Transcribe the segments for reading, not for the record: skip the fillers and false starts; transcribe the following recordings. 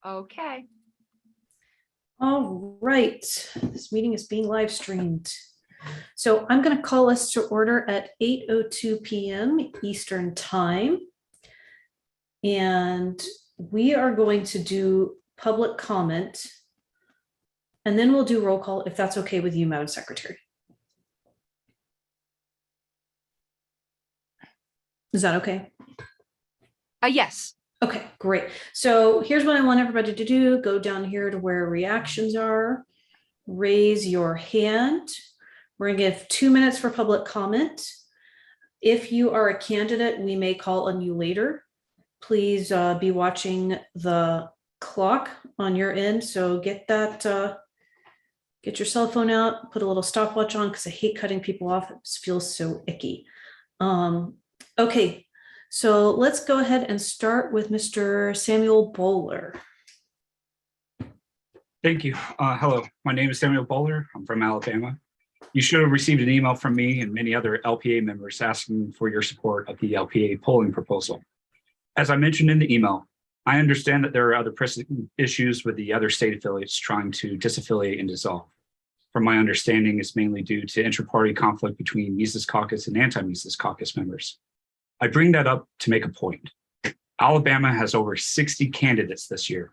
Okay. All right, this meeting is being live streamed. So I'm going to call us to order at 8:02 p.m. Eastern Time. And we are going to do public comment. And then we'll do roll call if that's okay with you, Madam Secretary. Is that okay? Yes. Okay, great. So here's what I want everybody to do. Go down here to where reactions are. Raise your hand. We're gonna give 2 minutes for public comment. If you are a candidate, we may call on you later. Please be watching the clock on your end. So get your cell phone out, put a little stopwatch on because I hate cutting people off. It feels so icky. Okay, so let's go ahead and start with Mr. Samuel Bowler. Thank you. Hello, my name is Samuel Bowler. I'm from Alabama. You should have received an email from me and many other LPA members asking for your support of the LPA polling proposal. As I mentioned in the email, I understand that there are other pressing issues with the other state affiliates trying to disaffiliate and dissolve. From my understanding, it's mainly due to inter-party conflict between Mises Caucus and anti-Mises Caucus members. I bring that up to make a point. Alabama has over 60 candidates this year.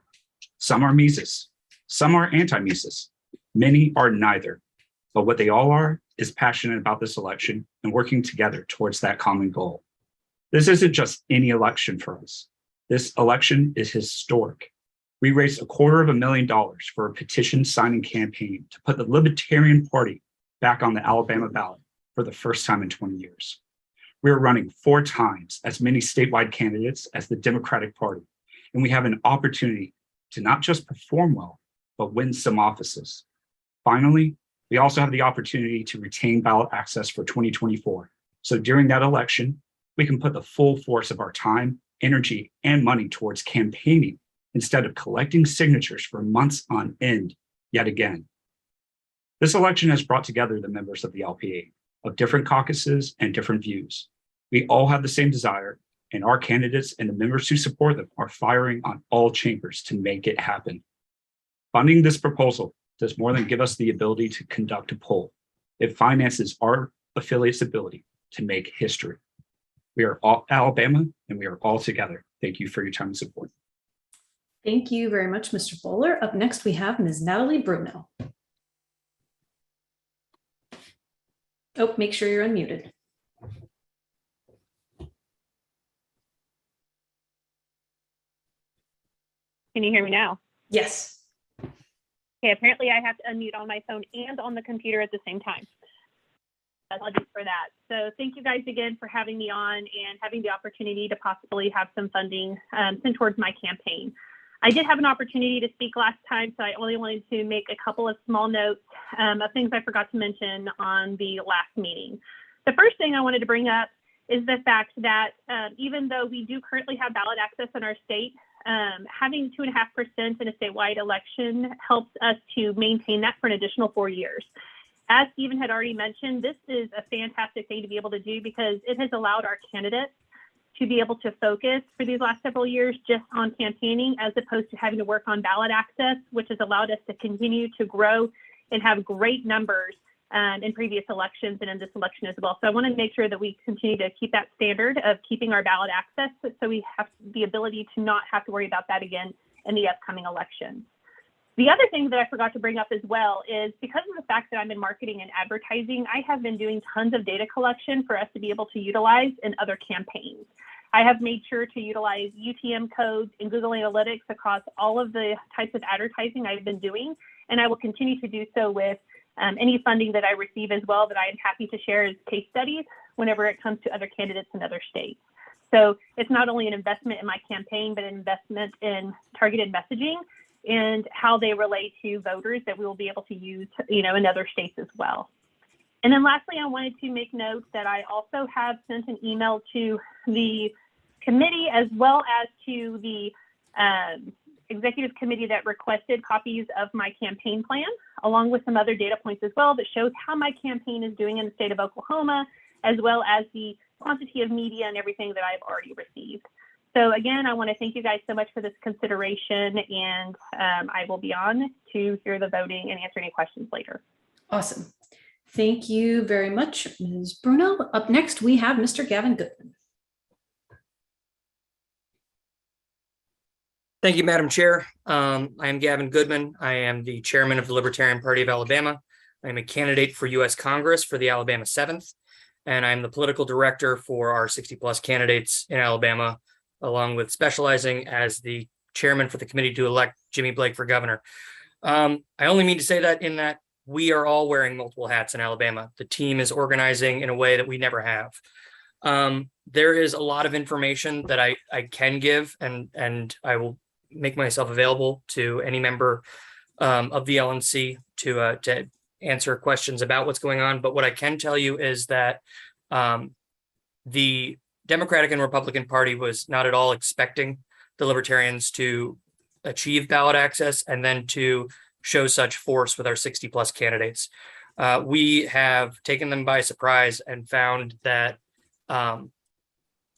Some are Mises, some are anti-Mises, many are neither. But what they all are is passionate about this election and working together towards that common goal. This isn't just any election for us. This election is historic. We raised $250,000 for a petition signing campaign to put the Libertarian Party back on the Alabama ballot for the first time in 20 years. We are running 4 times as many statewide candidates as the Democratic Party, and we have an opportunity to not just perform well, but win some offices. Finally, we also have the opportunity to retain ballot access for 2024. So during that election, we can put the full force of our time, energy, and money towards campaigning instead of collecting signatures for months on end yet again. This election has brought together the members of the LPA of different caucuses and different views. We all have the same desire, and our candidates and the members who support them are firing on all chambers to make it happen. Funding this proposal does more than give us the ability to conduct a poll. It finances our affiliates' ability to make history. We are all Alabama, and we are all together. Thank you for your time and support. Thank you very much, Mr. Bowler. Up next, we have Ms. Natalie Bruno. Oh, make sure you're unmuted. Can you hear me now? Yes. Okay, apparently I have to unmute on my phone and on the computer at the same time. Apologies for that. So thank you guys again for having me on and having the opportunity to possibly have some funding sent towards my campaign. I did have an opportunity to speak last time, so I only wanted to make a couple of small notes of things I forgot to mention on the last meeting. The first thing I wanted to bring up is the fact that even though we do currently have ballot access in our state, having 2.5% in a statewide election helps us to maintain that for an additional 4 years. As Stephen had already mentioned, this is a fantastic thing to be able to do because it has allowed our candidates to be able to focus for these last several years just on campaigning as opposed to having to work on ballot access, which has allowed us to continue to grow and have great numbers in previous elections and in this election as well. So I want to make sure that we continue to keep that standard of keeping our ballot access so we have the ability to not have to worry about that again in the upcoming elections. The other thing that I forgot to bring up as well is because of the fact that I'm in marketing and advertising, I have been doing tons of data collection for us to be able to utilize in other campaigns. I have made sure to utilize UTM codes and Google Analytics across all of the types of advertising I've been doing, and I will continue to do so with any funding that I receive as well that I am happy to share as case studies whenever it comes to other candidates in other states. So it's not only an investment in my campaign, but an investment in targeted messaging and how they relate to voters that we will be able to use, in other states as well. And then lastly, I wanted to make note that I also have sent an email to the committee as well as to the executive committee that requested copies of my campaign plan, along with some other data points as well that shows how my campaign is doing in the state of Oklahoma, as well as the quantity of media and everything that I've already received. So again, I want to thank you guys so much for this consideration, and I will be on to hear the voting and answer any questions later. Awesome. Thank you very much, Ms. Bruno. Up next, we have Mr. Gavin Goodman. Thank you, Madam Chair. I am Gavin Goodman. I am the chairman of the Libertarian Party of Alabama. I am a candidate for U.S. Congress for the Alabama 7th, and I'm the political director for our 60-plus candidates in Alabama, along with specializing as the chairman for the committee to elect Jimmy Blake for governor. I only mean to say that in that we are all wearing multiple hats in Alabama. The team is organizing in a way that we never have. There is a lot of information that I can give, and I will make myself available to any member of the LNC to answer questions about what's going on. But what I can tell you is that the Democratic and Republican Party was not at all expecting the Libertarians to achieve ballot access and then to show such force with our 60-plus candidates. We have taken them by surprise and found that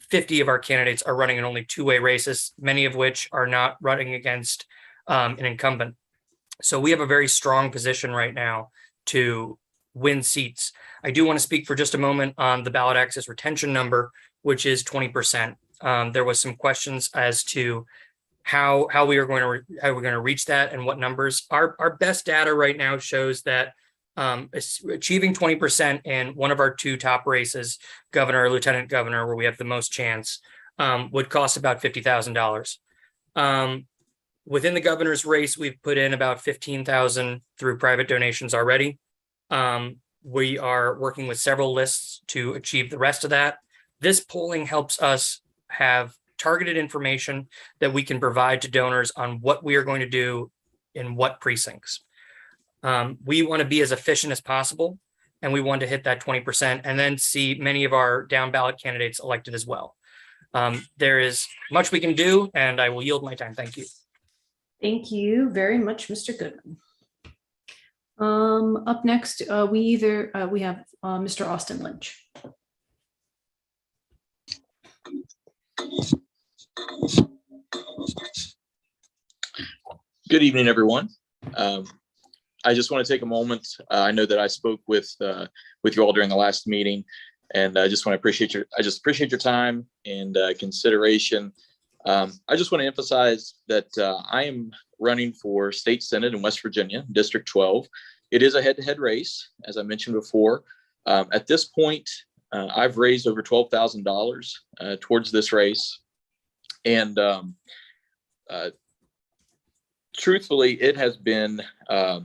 50 of our candidates are running in only two-way races, many of which are not running against an incumbent. So we have a very strong position right now to win seats. I do want to speak for just a moment on the ballot access retention number, which is 20%. There was some questions as to how we're going to reach that and what numbers. Our best data right now shows that achieving 20% in one of our two top races, governor or lieutenant governor, where we have the most chance, would cost about $50,000. Within the governor's race, we've put in about $15,000 through private donations already. We are working with several lists to achieve the rest of that. This polling helps us have targeted information that we can provide to donors on what we are going to do in what precincts. We want to be as efficient as possible, and we want to hit that 20% and then see many of our down ballot candidates elected as well. There is much we can do, and I will yield my time. Thank you. Thank you very much, Mr. Goodman. Up next, we have Mr. Austin Lynch. Good evening, everyone. I just want to take a moment. I know that I spoke with you all during the last meeting, and I just want to appreciate your time and consideration. I just want to emphasize that I am running for state senate in West Virginia, District 12. It is a head-to-head race, as I mentioned before. At this point, I've raised over $12,000 towards this race, and truthfully, it has been a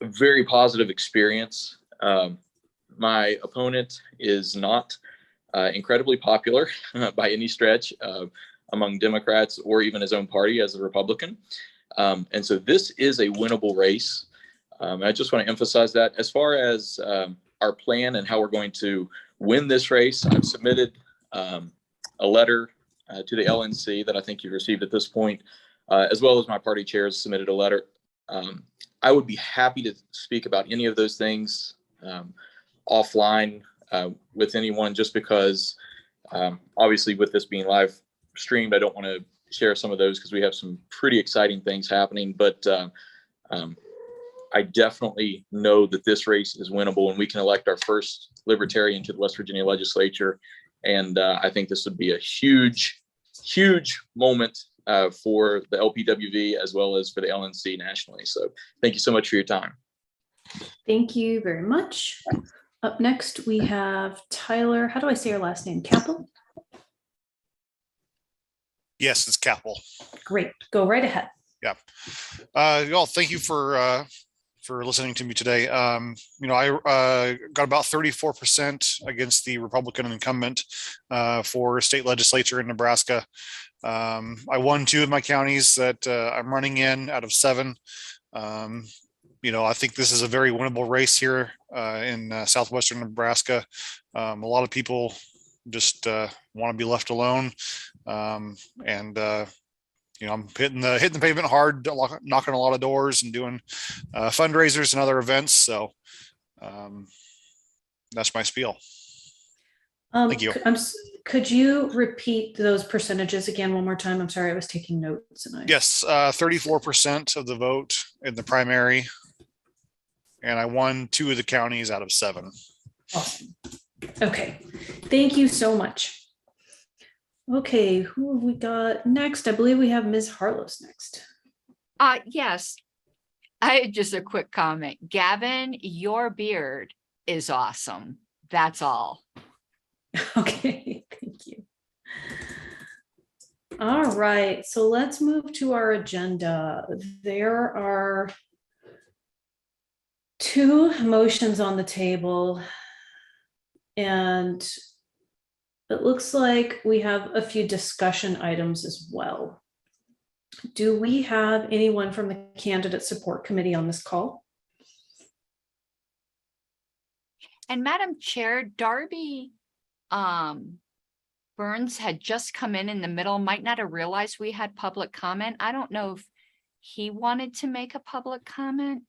very positive experience. My opponent is not incredibly popular by any stretch among Democrats or even his own party as a Republican. And so this is a winnable race. I just want to emphasize that. As far as our plan and how we're going to win this race, I've submitted a letter to the LNC that I think you've received at this point, as well as my party chair has submitted a letter. I would be happy to speak about any of those things offline with anyone, just because obviously with this being live streamed, I don't want to share some of those because we have some pretty exciting things happening. But I definitely know that this race is winnable, and we can elect our first Libertarian to the West Virginia legislature. And I think this would be a huge, huge moment for the LPWV as well as for the LNC nationally. So thank you so much for your time. Thank you very much. Up next, we have Tyler. How do I say your last name? Capel? Yes, it's Capel. Great. Go right ahead. Yeah. Well, thank you for listening to me today. I got about 34% against the Republican incumbent for state legislature in Nebraska. I won 2 of my counties that I'm running in out of 7. I think this is a very winnable race here in southwestern Nebraska. A lot of people just want to be left alone. I'm hitting the pavement hard, knocking a lot of doors and doing fundraisers and other events. So that's my spiel. Thank you. Could you repeat those percentages again one more time? I'm sorry, I was taking notes and I. Yes, 34% of the vote in the primary. And I won 2 of the counties out of 7. Awesome. Okay, thank you so much. Okay, who have we got next? I believe we have Ms. Harlos next. Yes. Just a quick comment. Gavin, your beard is awesome. That's all. Okay, thank you. All right, so let's move to our agenda. There are 2 motions on the table. And it looks like we have a few discussion items as well. Do we have anyone from the candidate support committee on this call? And Madam Chair, Darby Burns had just come in the middle, might not have realized we had public comment. I don't know if he wanted to make a public comment.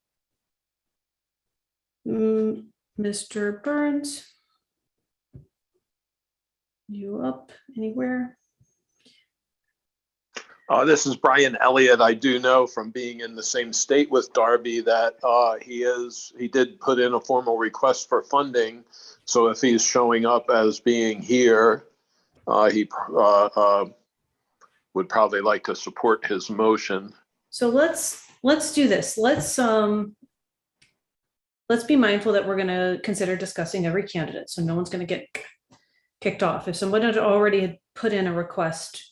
Mr. Burns? You up anywhere? This is Brian Elliott. I do know from being in the same state with Darby that he did put in a formal request for funding. So if he's showing up as being here, he would probably like to support his motion. So let's do this. Let's be mindful that we're going to consider discussing every candidate. So no one's going to get kicked off. If someone had already put in a request,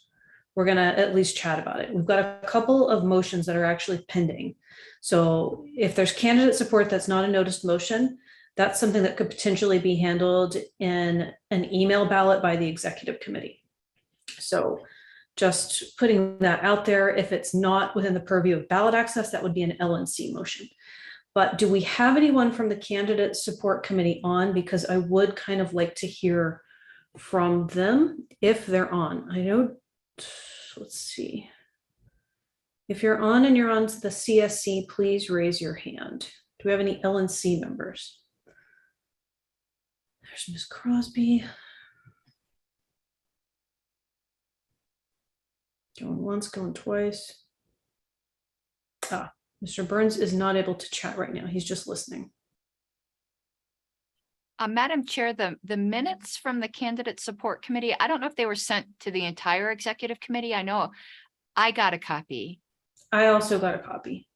we're going to at least chat about it. We've got a couple of motions that are actually pending. So if there's candidate support that's not a noticed motion, that's something that could potentially be handled in an email ballot by the executive committee. So just putting that out there, if it's not within the purview of ballot access, that would be an LNC motion. But do we have anyone from the candidate support committee on? Because I would kind of like to hear from them if they're on. I know, let's see. If you're on and you're on the CSC, please raise your hand. Do we have any LNC members? There's Ms. Crosby. Going once, going twice. Mr. Burns is not able to chat right now. He's just listening. Madam Chair, the minutes from the candidate support committee, I don't know if they were sent to the entire executive committee. I know I got a copy. I also got a copy.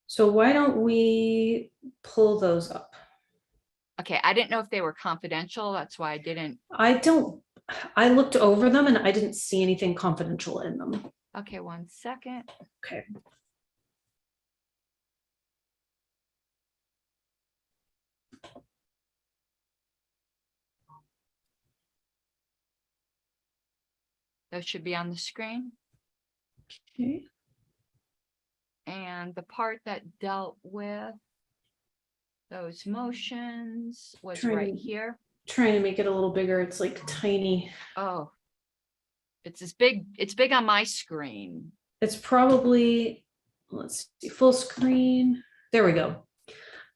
So why don't we pull those up? Okay, I didn't know if they were confidential. That's why I didn't. I looked over them and I didn't see anything confidential in them. Okay, 1 second. Okay. Those should be on the screen. Okay. And the part that dealt with those motions was Trying right to- here. Trying to make it a little bigger. It's like tiny. Oh, it's as big. It's big on my screen. It's probably, let's see, full screen. There we go.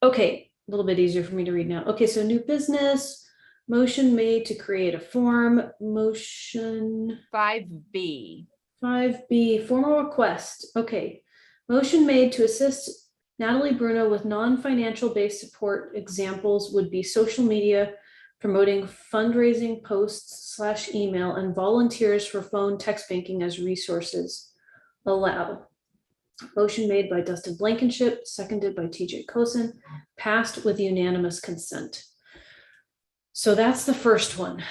Okay, a little bit easier for me to read now. Okay, so new business, motion made to create a form, motion 5B. 5B, formal request. Okay, motion made to assist Natalie Bruno with non-financial based support. Examples would be social media, promoting fundraising posts / email, and volunteers for phone text banking as resources allow. Motion made by Dustin Blankenship, seconded by TJ Kosin, passed with unanimous consent. So that's the first one.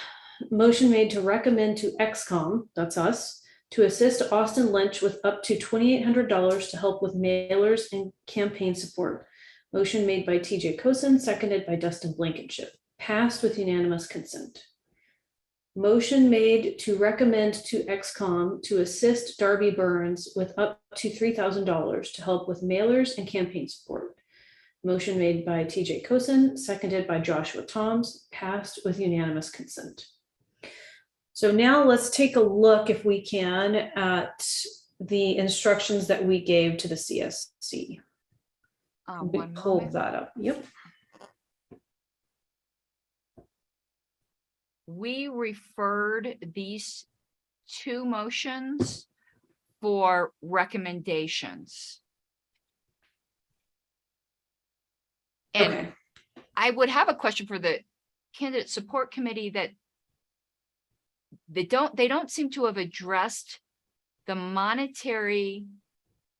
Motion made to recommend to XCOM, that's us, to assist Austin Lynch with up to $2,800 to help with mailers and campaign support. Motion made by TJ Kosin, seconded by Dustin Blankenship, passed with unanimous consent. Motion made to recommend to XCOM to assist Darby Burns with up to $3,000 to help with mailers and campaign support. Motion made by TJ Kosin, seconded by Joshua Toms, passed with unanimous consent. So now let's take a look, if we can, at the instructions that we gave to the CSC. One Pull moment. that up. Yep. we referred these two motions for recommendations. And Okay. I would have a question for the candidate support committee that they don't seem to have addressed the monetary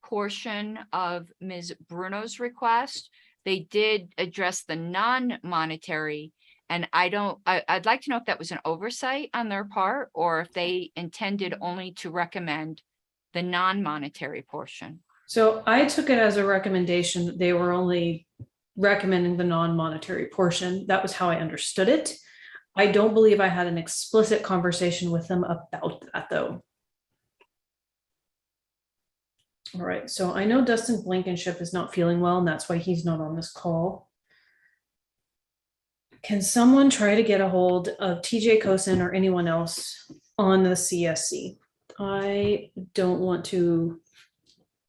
portion of Ms. Bruno's request. They did address the non-monetary, and I'd like to know if that was an oversight on their part or if they intended only to recommend the non-monetary portion. So I took it as a recommendation that they were only recommending the non-monetary portion. That was how I understood it. I don't believe I had an explicit conversation with them about that, though. All right, so I know Dustin Blankenship is not feeling well, and that's why he's not on this call. Can someone try to get a hold of TJ Kosin or anyone else on the CSC? I don't want to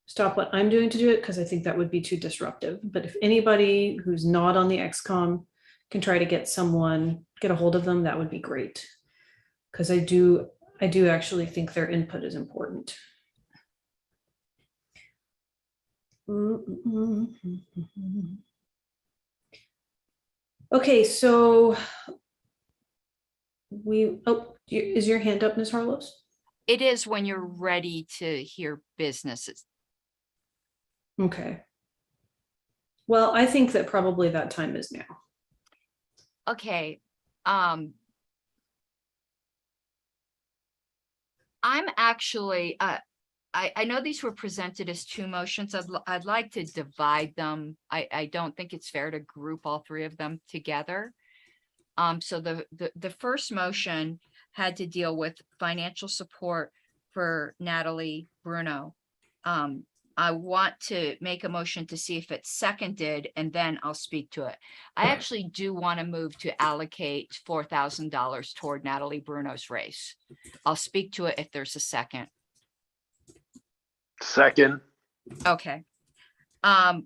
stop what I'm doing to do it because I think that would be too disruptive. But if anybody who's not on the XCOM can try to get a hold of them, that would be great. Because I do actually think their input is important. Okay, so is your hand up, Ms. Harlows? It is when you're ready to hear businesses. Okay. Well, I think that probably that time is now. Okay. I'm actually, I know these were presented as two motions. I'd like to divide them. I don't think it's fair to group all three of them together. So the first motion had to deal with financial support for Natalie Bruno. I want to make a motion to see if it's seconded, and then I'll speak to it. I actually do want to move to allocate $4,000 toward Natalie Bruno's race. I'll speak to it if there's a second. Second. Okay. I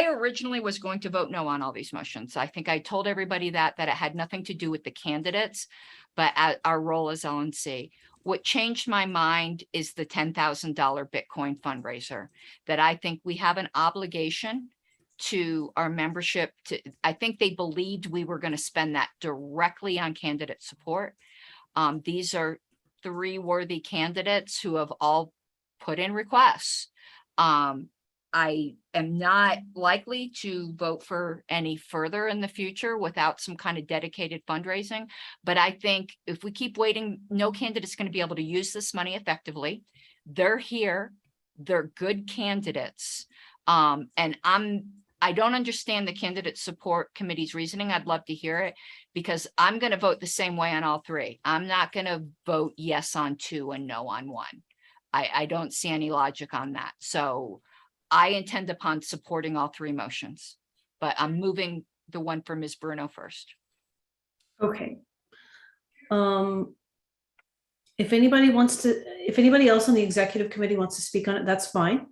originally was going to vote no on all these motions. I think I told everybody that it had nothing to do with the candidates, but our role as LNC. What changed my mind is the $10,000 Bitcoin fundraiser, that I think we have an obligation to our membership to, I think they believed we were going to spend that directly on candidate support. These are three worthy candidates who have all put in requests. I am not likely to vote for any further in the future without some kind of dedicated fundraising. But I think if we keep waiting, no candidate's going to be able to use this money effectively. They're here. They're good candidates. And I don't understand the candidate support committee's reasoning. I'd love to hear it because I'm going to vote the same way on all three. I'm not going to vote yes on two and no on one. I don't see any logic on that. So I intend upon supporting all three motions, but I'm moving the one for Ms. Bruno first. Okay. If anybody else on the executive committee wants to speak on it, that's fine.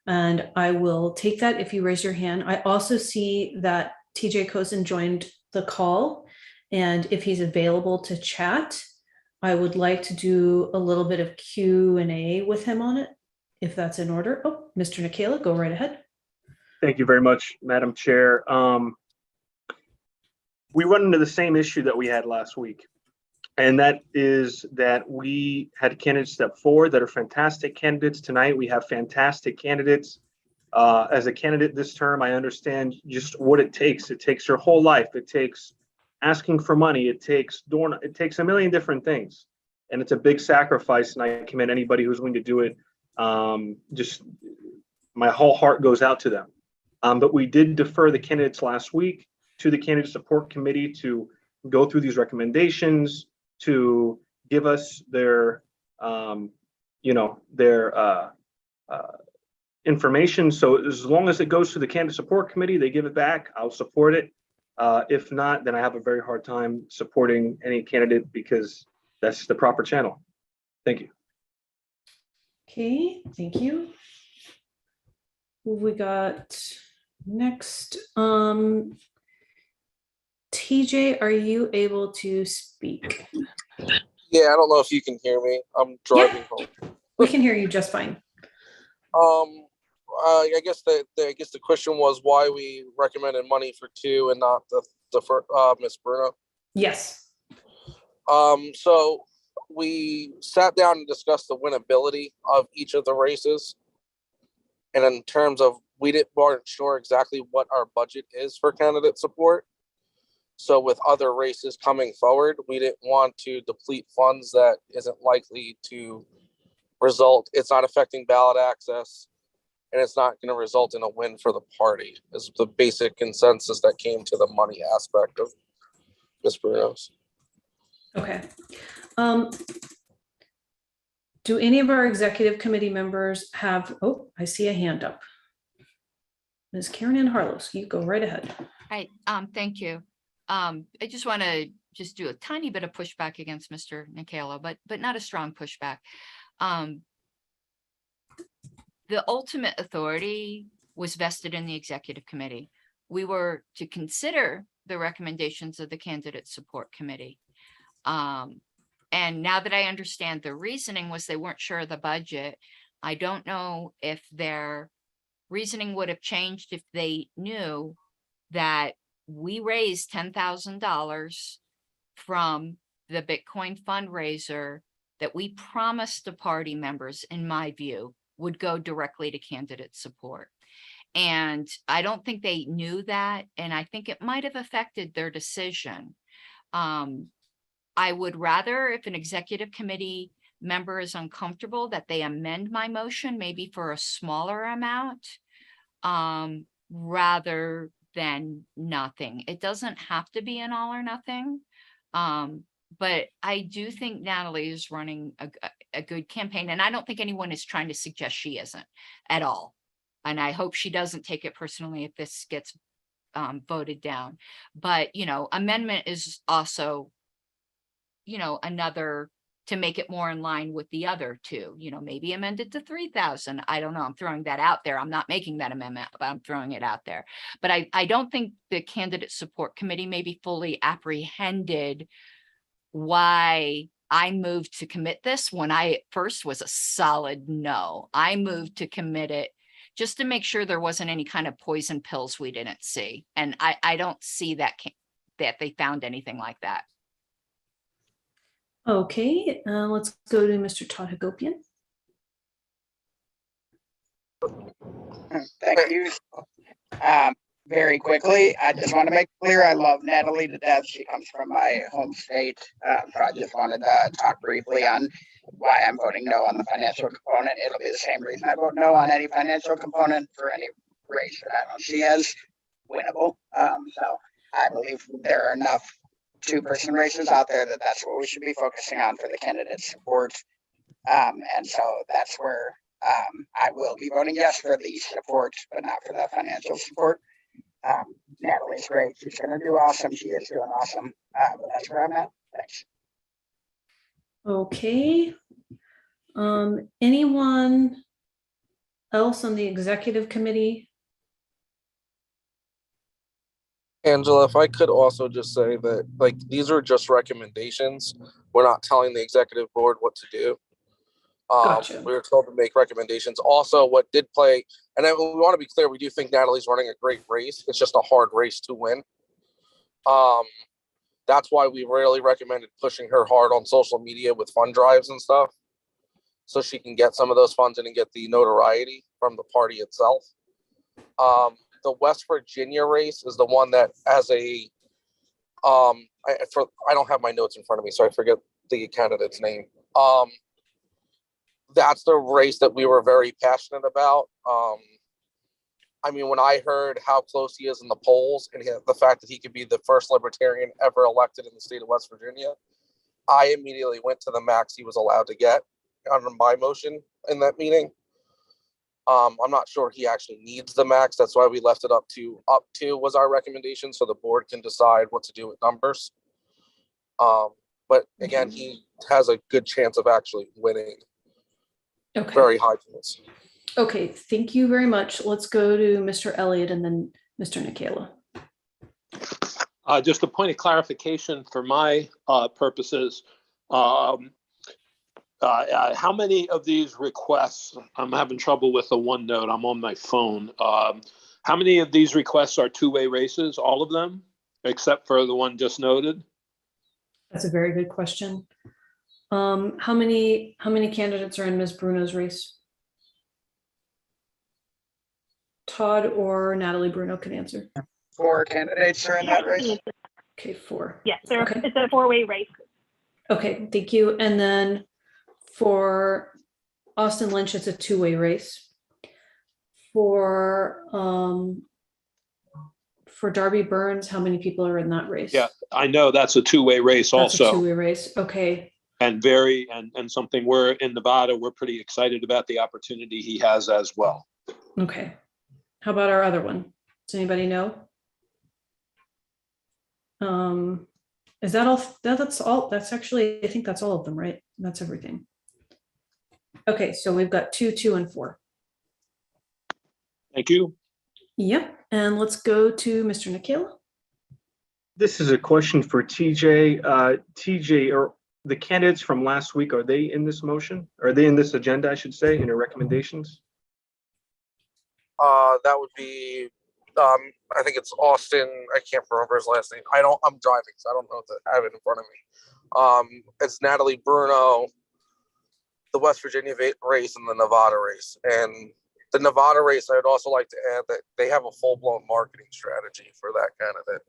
And I will take that if you raise your hand. I also see that TJ Kosin joined the call, and if he's available to chat, I would like to do a little bit of Q&A with him on it, if that's in order. Oh, Mr. Nikela, go right ahead. Thank you very much, Madam Chair. We run into the same issue that we had last week, and that is that we had candidates step forward that are fantastic candidates. Tonight, we have fantastic candidates. As a candidate this term, I understand just what it takes. It takes your whole life. It takes asking for money. It takes a million different things, and it's a big sacrifice. And I commend anybody who's willing to do it. Just my whole heart goes out to them. But we did defer the candidates last week to the candidate support committee to go through these recommendations, to give us their information. So as long as it goes to the candidate support committee, they give it back, I'll support it. If not, then I have a very hard time supporting any candidate because that's the proper channel. Thank you. Okay, thank you. Who we got next? TJ, are you able to speak? Yeah, I don't know if you can hear me. I'm driving home. We can hear you just fine. I guess the question was why we recommended money for two and not the first, Miss Bruno. Yes. So we sat down and discussed the winnability of each of the races, and in terms of weren't sure exactly what our budget is for candidate support. So with other races coming forward, we didn't want to deplete funds that isn't likely to result. It's not affecting ballot access, and it's not going to result in a win for the party. Is the basic consensus that came to the money aspect of Ms. Bruno's. Okay. Do any of our executive committee members have, oh, I see a hand up. Ms. Karen Ann Harlow, you go right ahead. Hi, thank you. I just want to just do a tiny bit of pushback against Mr. Nicola, but not a strong pushback. The ultimate authority was vested in the executive committee. We were to consider the recommendations of the candidate support committee. And now that I understand the reasoning was they weren't sure of the budget. I don't know if their reasoning would have changed if they knew that we raised $10,000 from the Bitcoin fundraiser that we promised the party members, in my view, would go directly to candidate support. And I don't think they knew that. And I think it might have affected their decision. I would rather, if an executive committee member is uncomfortable, that they amend my motion, maybe for a smaller amount, rather than nothing. It doesn't have to be an all or nothing. But I do think Natalie is running a good campaign, and I don't think anyone is trying to suggest she isn't at all. And I hope she doesn't take it personally if this gets voted down. But, you know, amendment is also, you know, another to make it more in line with the other two, you know, maybe amended to 3,000. I don't know. I'm throwing that out there. I'm not making that amendment, but I'm throwing it out there. But I don't think the candidate support committee maybe fully apprehended why I moved to commit this when I first was a solid no. I moved to commit it just to make sure there wasn't any kind of poison pills we didn't see. And I don't see that they found anything like that. Okay, let's go to Mr. Todd Hagopian. Thank you. Very quickly, I just want to make clear I love Natalie to death. She comes from my home state. So I just wanted to talk briefly on why I'm voting no on the financial component. It'll be the same reason I vote no on any financial component for any race that I don't see as winnable. So I believe there are enough two-person races out there that's what we should be focusing on for the candidate support. And so that's where I will be voting yes for the support, but not for the financial support. Natalie's great. She's going to do awesome. She is doing awesome. But that's where I'm at. Thanks. Okay. Anyone else on the executive committee? Angela, if I could also just say that, like, these are just recommendations. We're not telling the executive board what to do. Gotcha. We were told to make recommendations. Also, what did play, and we want to be clear, we do think Natalie's running a great race. It's just a hard race to win. That's why we really recommended pushing her hard on social media with fund drives and stuff, so she can get some of those funds in and get the notoriety from the party itself. The West Virginia race is the one that has a, I don't have my notes in front of me, so I forget the candidate's name. That's the race that we were very passionate about. I mean, when I heard how close he is in the polls and the fact that he could be the first libertarian ever elected in the state of West Virginia, I immediately went to the max he was allowed to get under my motion in that meeting. I'm not sure he actually needs the max. That's why we left it up to was our recommendation, so the board can decide what to do with numbers. But again, he has a good chance of actually winning. Okay. Very high chance. Okay, thank you very much. Let's go to Mr. Elliott and then Mr. Nicola. Just a point of clarification for my purposes. How many of these requests, I'm having trouble with the OneNote, I'm on my phone. How many of these requests are two-way races? All of them, except for the one just noted? That's a very good question. How many candidates are in Ms. Bruno's race? Todd or Natalie Bruno can answer. 4 candidates are in that race. Okay, 4. Yes, Okay. it's a 4-way race. Okay, thank you. And then for Austin Lynch, it's a 2-way race. For Darby Burns, how many people are in that race? Yeah, I know that's a two-way race That's a also. 2-way race. Okay. And something we're in Nevada, we're pretty excited about the opportunity he has as well. Okay. How about our other one? Does anybody know? Is that all? That's all. That's actually, I think that's all of them, right? That's everything. Okay, so we've got 2, 2, and 4. Thank you. Yep. And let's go to Mr. Nikhil. This is a question for TJ. TJ, are the candidates from last week, are they in this motion? Are they in this agenda, I should say, in your recommendations? That would be, I think it's Austin. I can't remember his last name. I'm driving, so I don't know if I have it in front of me. It's Natalie Bruno, the West Virginia race, and the Nevada race. And the Nevada race, I'd also like to add that they have a full-blown marketing strategy for that candidate.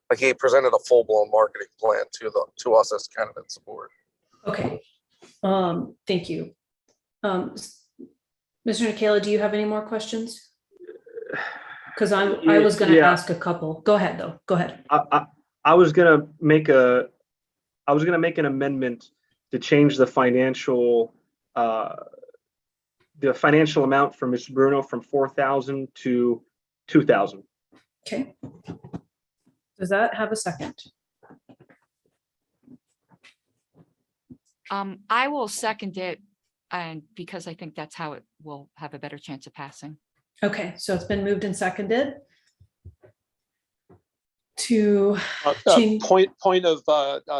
Like, he presented a full-blown marketing plan to us as candidate support. Okay. Thank you. Mr. Nikhil, do you have any more questions? Because I was going to ask a couple. Go ahead, though. Go ahead. I was gonna make an amendment to change the financial amount for Ms. Bruno from 4,000 to 2,000. Okay. Does that have a second? I will second it, and because I think that's how it will have a better chance of passing. Okay, so it's been moved and seconded to change. Point of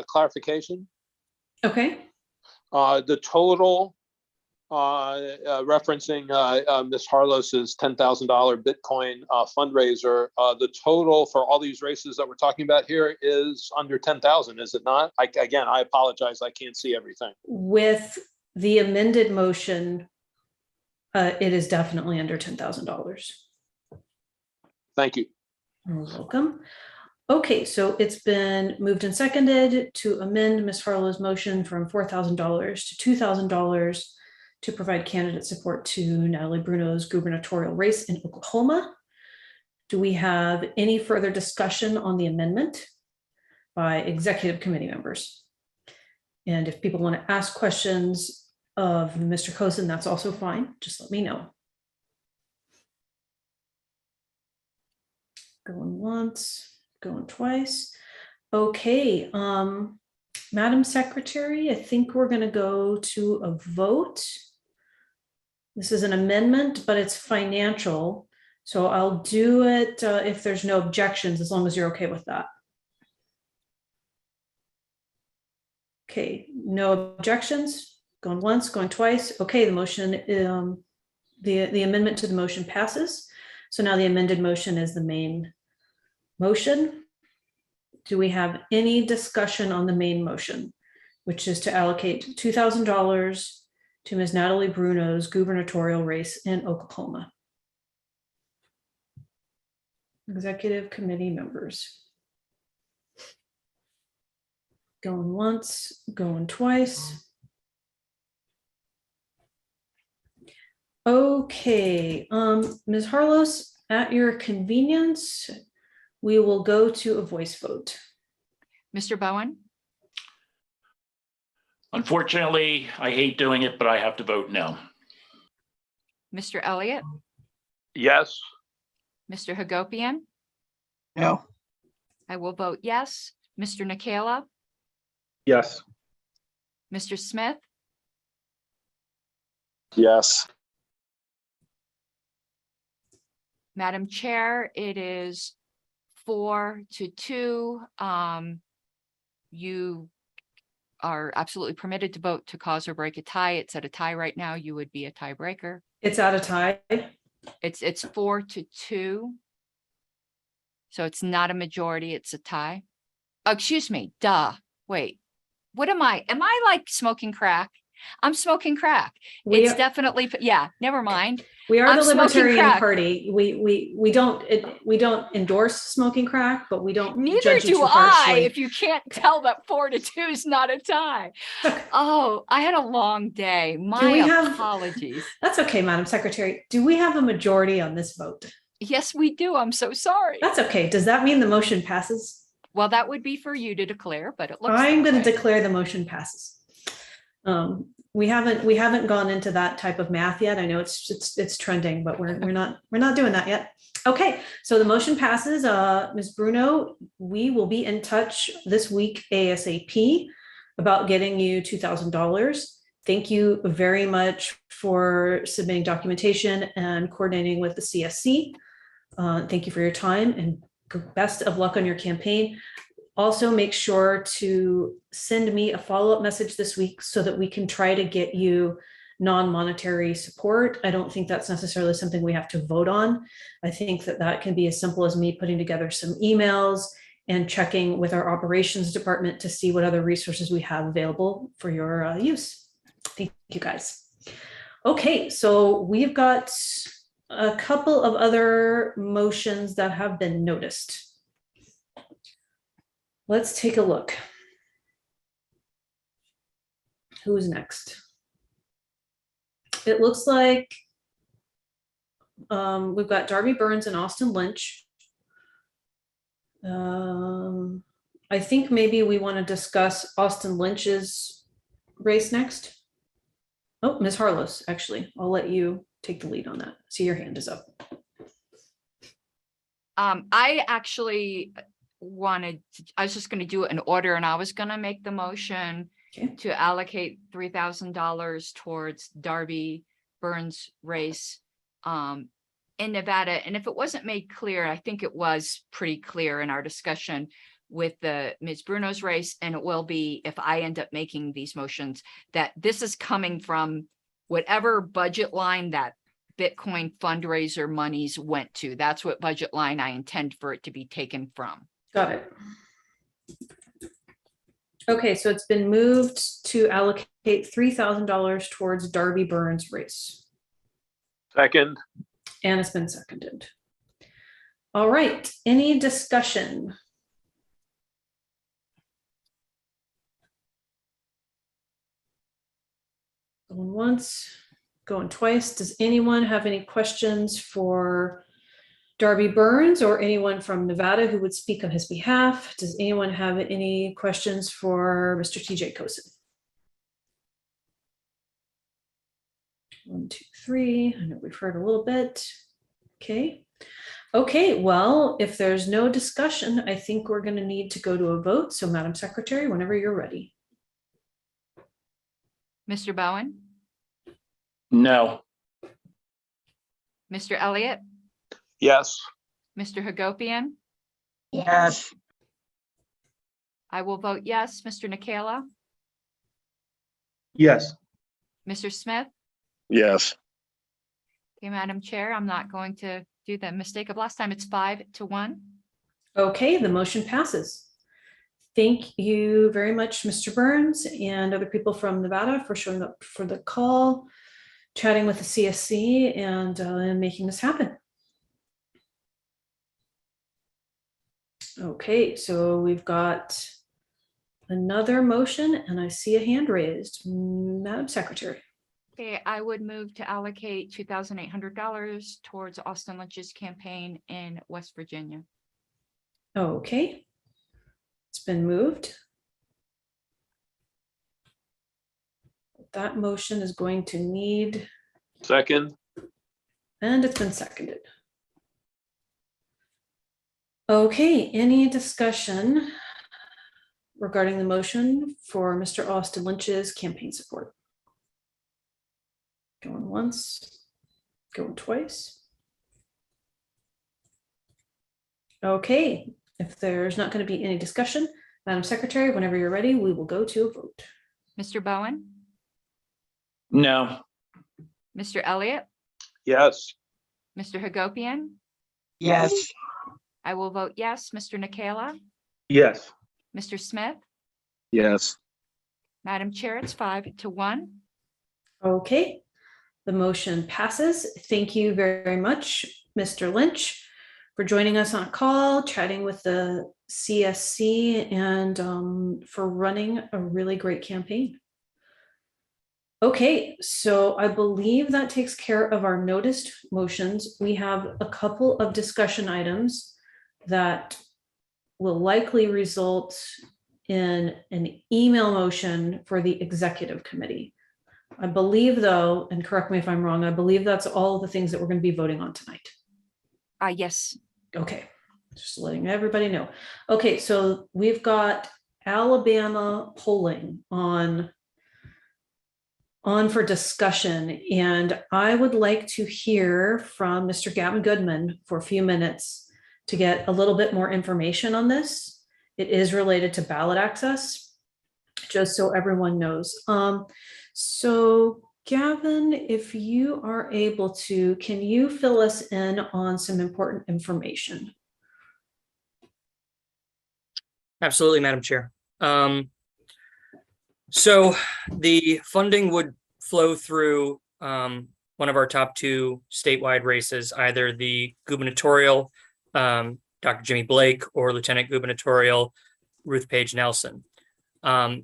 clarification. Okay. The total referencing Ms. Harlos's $10,000 Bitcoin fundraiser, the total for all these races that we're talking about here is under 10,000, is it not? Again, I apologize, I can't see everything. With the amended motion, it is definitely under $10,000. Thank you. You're welcome. Okay, so it's been moved and seconded to amend Ms. Harlow's motion from $4,000 to $2,000 to provide candidate support to Natalie Bruno's gubernatorial race in Oklahoma. Do we have any further discussion on the amendment by executive committee members? And if people want to ask questions of Mr. Cozen, that's also fine. Just let me know. Going once, going twice. Okay, Madam Secretary, I think we're going to go to a vote. This is an amendment, but it's financial. So I'll do it if there's no objections, as long as you're okay with that. Okay, no objections. Going once, going twice. Okay, the motion, the amendment to the motion passes. So now the amended motion is the main motion. Do we have any discussion on the main motion, which is to allocate $2,000 to Ms. Natalie Bruno's gubernatorial race in Oklahoma? Executive committee members. Going once, going twice. Okay, Ms. Harlos, at your convenience, we will go to a voice vote. Mr. Bowen, Unfortunately, I hate doing it, but I have to vote no. Mr. Elliott, Yes. Mr. Hagopian, No. I will vote yes. Mr. Nikhil, Yes. Mr. Smith, Yes. Madam Chair, it is 4-2. You are absolutely permitted to vote to cause or break a tie. It's at a tie right now. You would be a tiebreaker. It's at a tie. It's 4-2. So it's not a majority, it's a tie. Oh, excuse me, duh. Wait, what am I? Am I like smoking crack? I'm smoking crack. We It's are- definitely, yeah, never mind. We are I'm the smoking Libertarian crack. Party. We don't endorse smoking crack, but we don't Neither judge you do too I, harshly. if you can't tell that 4-2 is not a tie. Oh, I had a long day. My we have- apologies. That's okay, Madam Secretary. Do we have a majority on this vote? Yes, we do. I'm so sorry. That's okay. Does that mean the motion passes? Well, that would be for you to declare, but it looks I'm that going to way. declare the motion passes. We haven't gone into that type of math yet. I know it's trending, but we're not doing that yet. Okay, so the motion passes. Ms. Bruno, we will be in touch this week ASAP about getting you $2,000. Thank you very much for submitting documentation and coordinating with the CSC. Thank you for your time and best of luck on your campaign. Also, make sure to send me a follow-up message this week so that we can try to get you non-monetary support. I don't think that's necessarily something we have to vote on. I think that can be as simple as me putting together some emails and checking with our operations department to see what other resources we have available for your use. Thank you, guys. Okay, so we've got a couple of other motions that have been noticed. Let's take a look. Who's next? It looks like we've got Darby Burns and Austin Lynch. I think maybe we want to discuss Austin Lynch's race next. Oh, Ms. Harless, actually, I'll let you take the lead on that. See, your hand is up. I actually I was just going to do it in order, and I was going to make the motion to allocate $3,000 towards Darby Burns race in Nevada. And if it wasn't made clear, I think it was pretty clear in our discussion with the Ms. Bruno's race, and it will be if I end up making these motions, that this is coming from whatever budget line that Bitcoin fundraiser monies went to. That's what budget line I intend for it to be taken from. Got it. Okay, so it's been moved to allocate $3,000 towards Darby Burns race. Second. And it's been seconded. All right, any discussion? Going once, going twice. Does anyone have any questions for Darby Burns or anyone from Nevada who would speak on his behalf? Does anyone have any questions for Mr. TJ Kosin? 1, 2, 3. I know we've heard a little bit. Okay. Okay, well, if there's no discussion, I think we're going to need to go to a vote. So, Madam Secretary, whenever you're ready. Mr. Bowen, No. Mr. Elliott, Yes. Mr. Hagopian, Yes. I will vote yes. Mr. Nikela, Yes. Mr. Smith. Yes. Okay, Madam Chair, I'm not going to do the mistake of last time. It's 5-1. Okay, the motion passes. Thank you very much, Mr. Burns and other people from Nevada for showing up for the call, chatting with the CSC and making this happen. Okay, so we've got another motion and I see a hand raised. Madam Secretary. Okay, I would move to allocate $2,800 towards Austin Lynch's campaign in West Virginia. Okay, it's been moved. That motion is going to need, Second. and it's been seconded. Okay, any discussion regarding the motion for Mr. Austin Lynch's campaign support? Going once, going twice. Okay, If there's not going to be any discussion, Madam Secretary, whenever you're ready, we will go to a vote. Mr. Bowen, No. Mr. Elliott, Yes. Mr. Hagopian, Yes. I will vote yes. Mr. Nikala, Yes. Mr. Smith, Yes. Madam Chair, it's 5-1. Okay, the motion passes. Thank you very much, Mr. Lynch, for joining us on a call, chatting with the CSC, and for running a really great campaign. Okay, so I believe that takes care of our noticed motions. We have a couple of discussion items that will likely result in an email motion for the executive committee. I believe though, and correct me if I'm wrong, I believe that's all the things that we're going to be voting on tonight. Yes. Okay, just letting everybody know. Okay, so we've got Alabama polling on for discussion, and I would like to hear from Mr. Gavin Goodman for a few minutes to get a little bit more information on this. It is related to ballot access, just so everyone knows. So Gavin, if you are able to, can you fill us in on some important information? Absolutely, Madam Chair. So the funding would flow through one of our top two statewide races, either the gubernatorial, Dr. Jimmy Blake, or Lieutenant Gubernatorial Ruth Page Nelson. The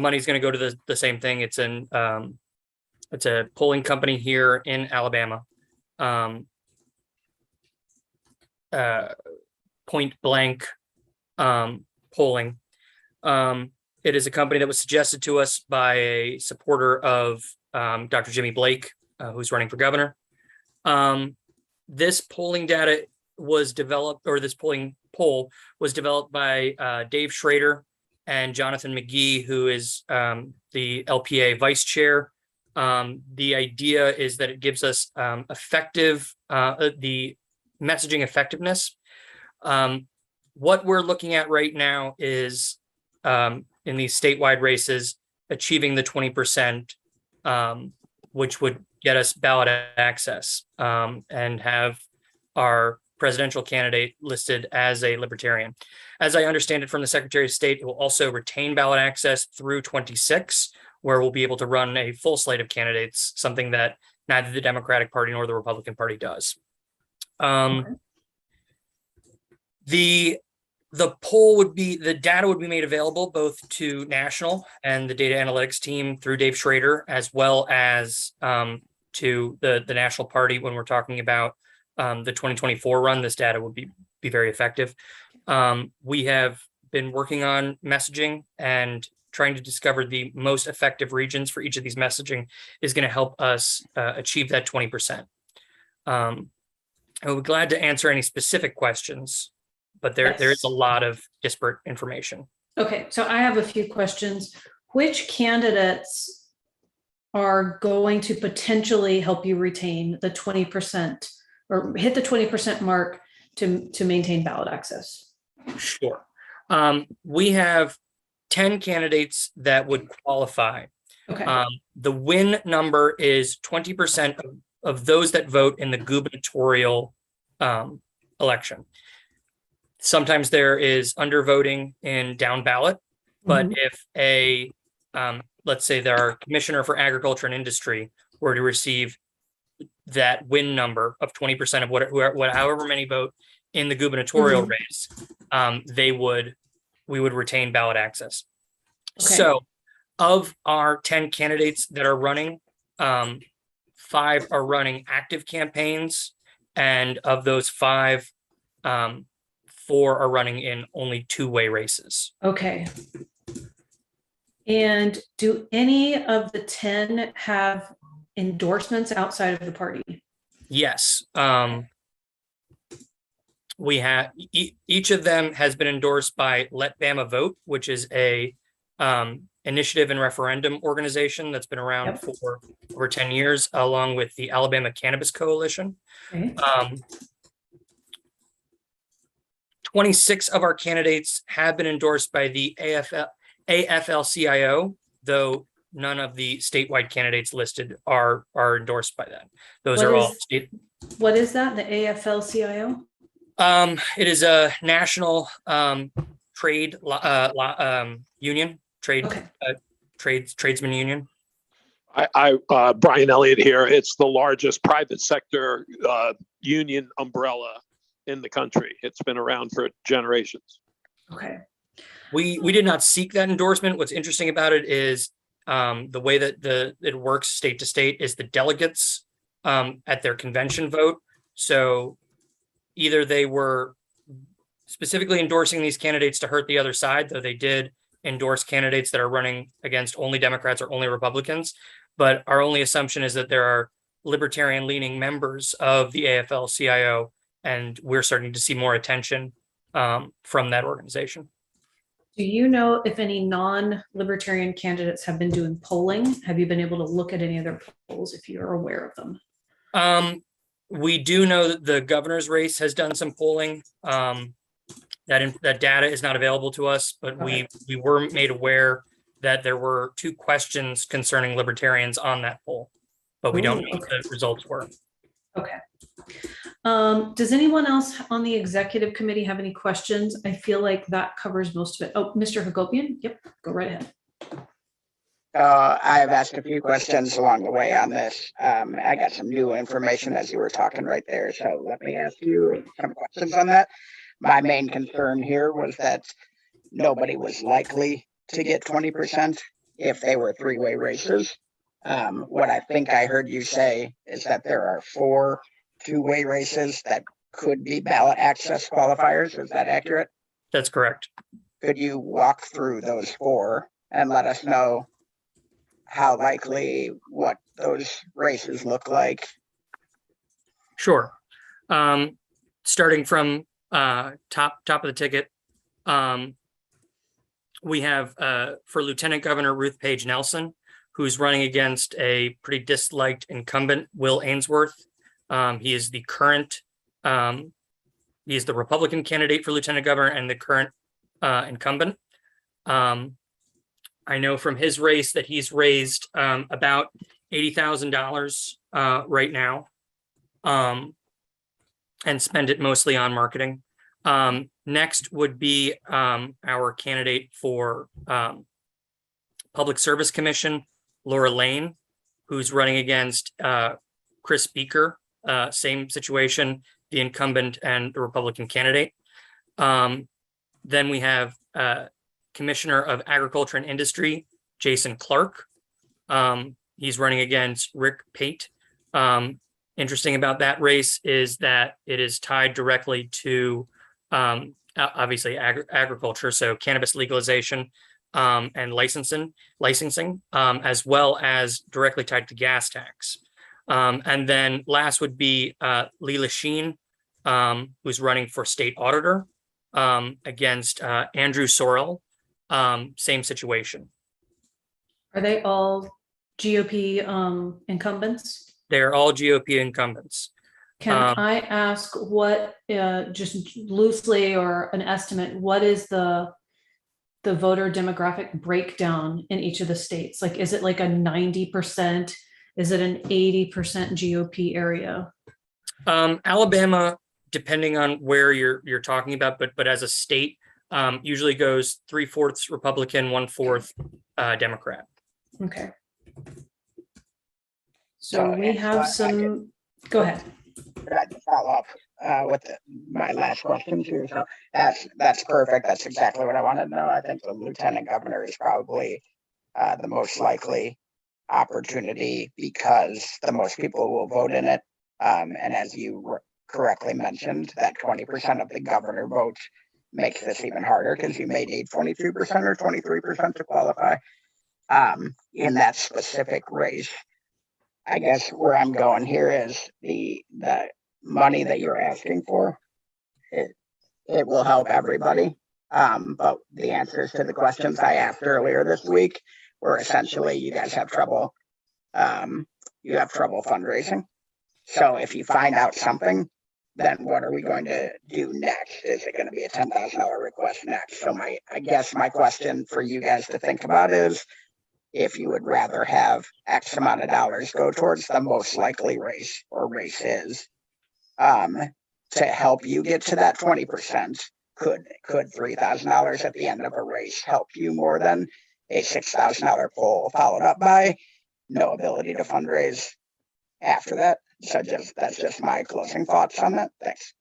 money's going to go to the same thing. It's a polling company here in Alabama. Point blank polling. It is a company that was suggested to us by a supporter of Dr. Jimmy Blake, who's running for governor. This polling data was developed, or this polling poll was developed by Dave Schrader and Jonathan McGee, who is the LPA vice chair. The idea is that it gives us the messaging effectiveness. What we're looking at right now is in these statewide races, achieving the 20%, which would get us ballot access and have our presidential candidate listed as a libertarian. As I understand it from the Secretary of State, it will also retain ballot access through 26, where we'll be able to run a full slate of candidates, something that neither the Democratic Party nor the Republican Party does. The data would be made available both to national and the data analytics team through Dave Schrader, as well as to the national party when we're talking about the 2024 run. This data would be very effective. We have been working on messaging and trying to discover the most effective regions for each of these messaging is going to help us achieve that 20%. I would be glad to answer any specific questions, but there is a lot of disparate information. Okay, so I have a few questions. Which candidates are going to potentially help you retain the 20% or hit the 20% mark to maintain ballot access? Sure. We have 10 candidates that would qualify. Okay. The win number is 20% of those that vote in the gubernatorial election. Sometimes there is undervoting in down ballot, but if let's say our commissioner for agriculture and industry were to receive that win number of 20% of however many vote in the gubernatorial race, we would retain ballot access. Okay. So of our 10 candidates that are running, 5 are running active campaigns, and of those 5, 4 are running in only two-way races. Okay. And do any of the 10 have endorsements outside of the party? Yes. We have each of them has been endorsed by Let Bama Vote, which is a initiative and referendum organization that's been around for over 10 years, along with the Alabama Cannabis Coalition. Okay. 26 of our candidates have been endorsed by the AFL-CIO, though none of the statewide candidates listed are endorsed by that. Those What are is- all state. What is that? The AFL-CIO? It is a national trade union, Okay. tradesman union. Brian Elliott here. It's the largest private sector union umbrella in the country. It's been around for generations. Okay. We did not seek that endorsement. What's interesting about it is the way that it works state to state is the delegates at their convention vote. So either they were specifically endorsing these candidates to hurt the other side, though they did endorse candidates that are running against only Democrats or only Republicans. But our only assumption is that there are libertarian leaning members of the AFL-CIO, and we're starting to see more attention from that organization. Do you know if any non-libertarian candidates have been doing polling? Have you been able to look at any of their polls if you're aware of them? We do know that the governor's race has done some polling. That data is not available to us, but Okay. we were made aware that there were 2 questions concerning libertarians on that poll, but we don't know what the results were. Okay. Does anyone else on the executive committee have any questions? I feel like that covers most of it. Oh, Mr. Hagopian? Yep, go right ahead. I've asked a few questions along the way on this. I got some new information as you were talking right there. So let me ask you some questions on that. My main concern here was that nobody was likely to get 20% if they were 3-way races. What I think I heard you say is that there are 4 2-way races that could be ballot access qualifiers. Is that accurate? That's correct. Could you walk through those 4 and let us know how likely what those races look like? Sure. Starting from top of the ticket, we have for Lieutenant Governor Ruth Page Nelson, who's running against a pretty disliked incumbent, Will Ainsworth. He is the current, he is the Republican candidate for Lieutenant Governor and the current incumbent. I know from his race that he's raised about $80,000 right now, and spend it mostly on marketing. Next would be our candidate for Public Service Commission, Laura Lane, who's running against Chris Beaker, same situation, the incumbent and the Republican candidate. Then we have Commissioner of Agriculture and Industry, Jason Clark. He's running against Rick Pate. Interesting about that race is that it is tied directly to obviously agriculture, so cannabis legalization and licensing, as well as directly tied to gas tax. And then last would be Leela Sheen, who's running for state auditor against Andrew Sorrell. Same situation. Are they all GOP incumbents? They're all GOP incumbents. Can I ask what, just loosely or an estimate, what is the voter demographic breakdown in each of the states? Like, is it like a 90%? Is it an 80% GOP area? Alabama, depending on where you're talking about, but as a state, usually goes 3/4 Republican, 1/4 Democrat. Okay. So we have some, go ahead. Could I just follow up with my last question too? So that's perfect. That's exactly what I wanted to know. I think the lieutenant governor is probably the most likely opportunity because the most people will vote in it. And as you correctly mentioned, that 20% of the governor vote makes this even harder because you may need 22% or 23% to qualify in that specific race. I guess where I'm going here is the money that you're asking for. It will help everybody. But the answers to the questions I asked earlier this week were essentially you guys have trouble. You have trouble fundraising. So if you find out something then what are we going to do next? Is it going to be a $10,000 request next? So I guess my question for you guys to think about is if you would rather have X amount of dollars go towards the most likely race or races to help you get to that 20%. Could $3,000 at the end of a race help you more than a $6,000 poll followed up by no ability to fundraise after that? So that's just my closing thoughts on that. Thanks.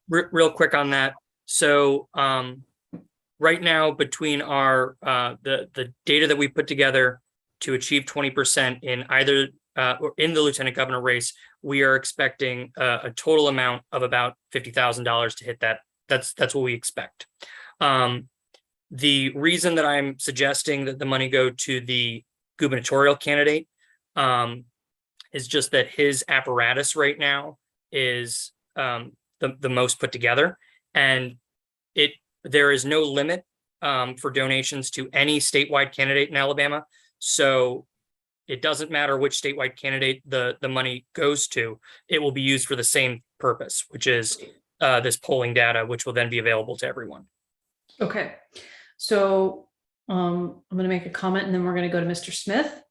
Real quick on that. So right now, between our the data that we put together to achieve 20% in either or in the lieutenant governor race, we are expecting a total amount of about $50,000 to hit that. That's what we expect. The reason that I'm suggesting that the money go to the gubernatorial candidate is just that his apparatus right now is the most put together, and there is no limit for donations to any statewide candidate in Alabama. So it doesn't matter which statewide candidate the money goes to, it will be used for the same purpose, which is this polling data, which will then be available to everyone. Okay, so I'm going to make a comment and then we're going to go to Mr. Smith.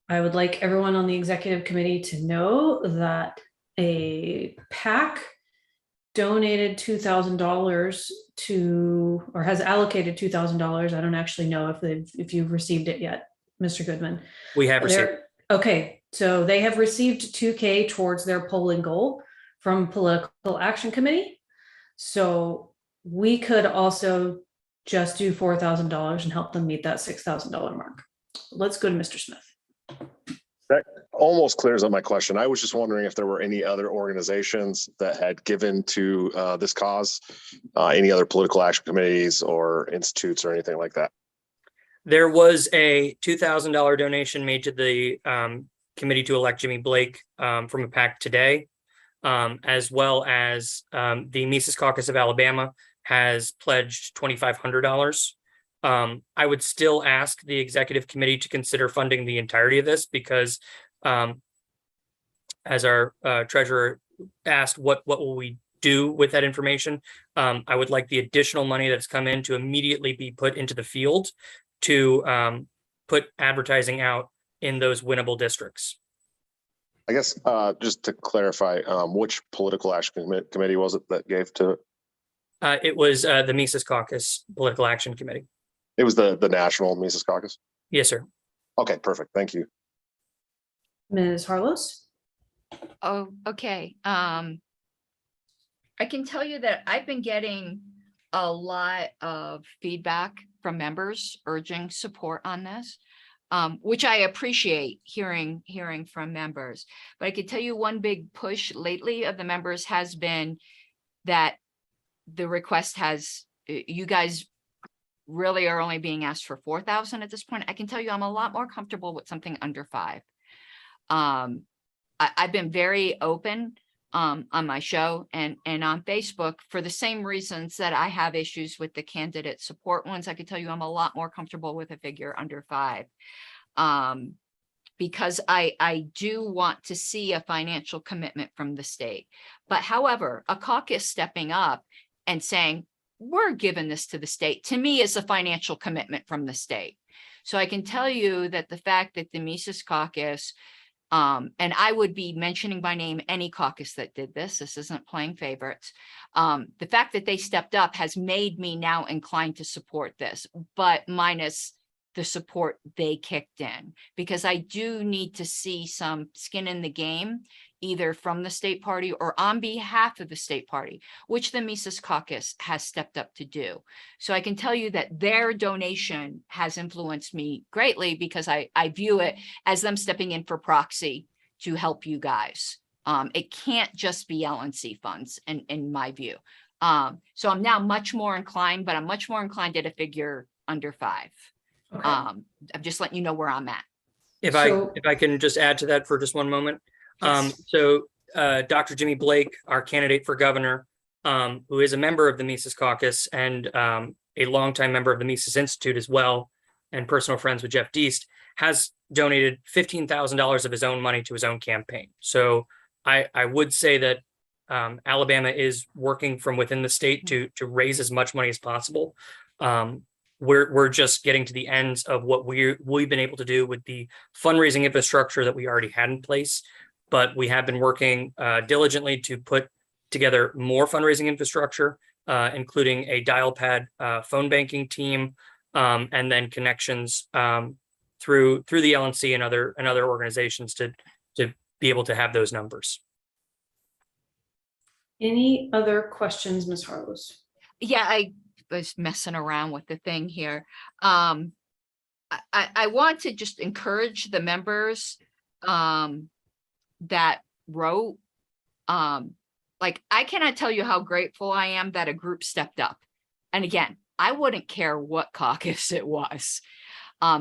I would like everyone on the executive committee to know that a PAC donated $2,000 to, or has allocated $2,000. I don't actually know if you've received it yet, Mr. Goodman. We have received. Okay, so they have received $2,000 towards their polling goal from Political Action Committee. So we could also just do $4,000 and help them meet that $6,000 mark. Let's go to Mr. Smith. That almost clears up my question. I was just wondering if there were any other organizations that had given to this cause, any other political action committees or institutes or anything like that. There was a $2,000 donation made to the committee to elect Jimmy Blake from a PAC today, as well as the Mises Caucus of Alabama has pledged $2,500. I would still ask the executive committee to consider funding the entirety of this because, as our treasurer asked, what will we do with that information? I would like the additional money that's come in to immediately be put into the field to put advertising out in those winnable districts. I guess just to clarify, which political action committee was it that gave to it? It was the Mises Caucus Political Action Committee. It was the National Mises Caucus? Yes, sir. Okay, perfect. Thank you. Ms. Harlos? Oh, okay. I can tell you that I've been getting a lot of feedback from members urging support on this, which I appreciate hearing from members. But I can tell you one big push lately of the members has been that the request has, you guys really are only being asked for 4,000 at this point. I can tell you I'm a lot more comfortable with something under 5. I've been very open on my show and on Facebook for the same reasons that I have issues with the candidate support ones. I can tell you I'm a lot more comfortable with a figure under 5. Because I do want to see a financial commitment from the state. But however, a caucus stepping up and saying, we're giving this to the state, to me is a financial commitment from the state. So I can tell you that the fact that the Mises Caucus, and I would be mentioning by name any caucus that did this isn't playing favorites. The fact that they stepped up has made me now inclined to support this, but minus the support they kicked in, because I do need to see some skin in the game, either from the state party or on behalf of the state party, which the Mises Caucus has stepped up to do. So I can tell you that their donation has influenced me greatly because I view it as them stepping in for proxy to help you guys. It can't just be LNC funds in my view. So I'm now much more inclined, but I'm much more inclined at a figure under 5. Okay. I'm just letting you know where I'm at. If I can just add to that for just one moment. Yes. So Dr. Jimmy Blake, our candidate for governor, who is a member of the Mises Caucus and a longtime member of the Mises Institute as well, and personal friends with Jeff Deist, has donated $15,000 of his own money to his own campaign. So I would say that Alabama is working from within the state to raise as much money as possible. We're just getting to the ends of what we've been able to do with the fundraising infrastructure that we already had in place. But we have been working diligently to put together more fundraising infrastructure, including a dial pad phone banking team, and then connections through the LNC and other organizations to be able to have those numbers. Any other questions, Ms. Harlows? Yeah, I was messing around with the thing here. I want to just encourage the members that wrote, like, I cannot tell you how grateful I am that a group stepped up. And again, I wouldn't care what caucus it was.